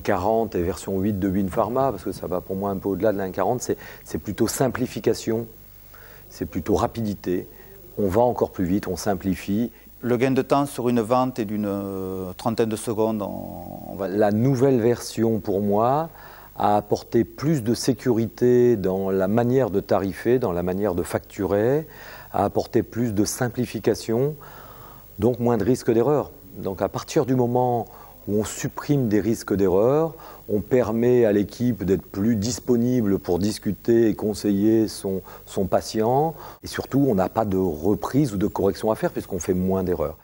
1.40 et version 8 de WinPharma, parce que ça va pour moi un peu au-delà de la 1.40, c'est plutôt simplification, c'est plutôt rapidité. On va encore plus vite, on simplifie. Le gain de temps sur une vente est d'une trentaine de secondes. La nouvelle version, pour moi, a apporté plus de sécurité dans la manière de tarifer, dans la manière de facturer, a apporté plus de simplification, donc moins de risques d'erreur. Donc à partir du moment où on supprime des risques d'erreur, on permet à l'équipe d'être plus disponible pour discuter et conseiller son patient. Et surtout, on n'a pas de reprise ou de correction à faire puisqu'on fait moins d'erreurs.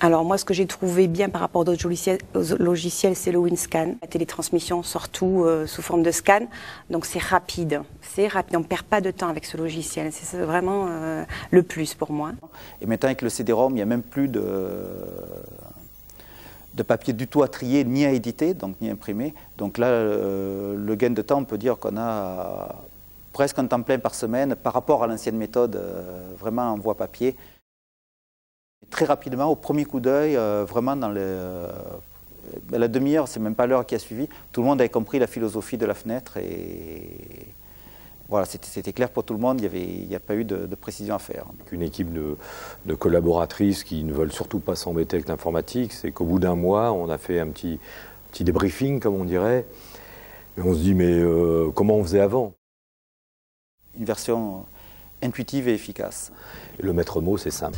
Alors moi, ce que j'ai trouvé bien par rapport à d'autres logiciels, c'est le WinScan. La télétransmission sort tout sous forme de scan, donc c'est rapide. On ne perd pas de temps avec ce logiciel. C'est vraiment le plus pour moi. Et maintenant, avec le CD-ROM, il n'y a même plus de papier du tout à trier, ni à éditer, donc ni à imprimer. Donc là, le gain de temps, on peut dire qu'on a presque un temps plein par semaine par rapport à l'ancienne méthode, vraiment en voie papier. Très rapidement, au premier coup d'œil, vraiment dans la demi-heure, c'est même pas l'heure qui a suivi, tout le monde avait compris la philosophie de la fenêtre et voilà, c'était clair pour tout le monde, il n'y a pas eu de précision à faire. Une équipe de collaboratrices qui ne veulent surtout pas s'embêter avec l'informatique, c'est qu'au bout d'un mois, on a fait un petit débriefing, comme on dirait, et on se dit, mais comment on faisait avant? Une version intuitive et efficace. Et le maître mot, c'est simple.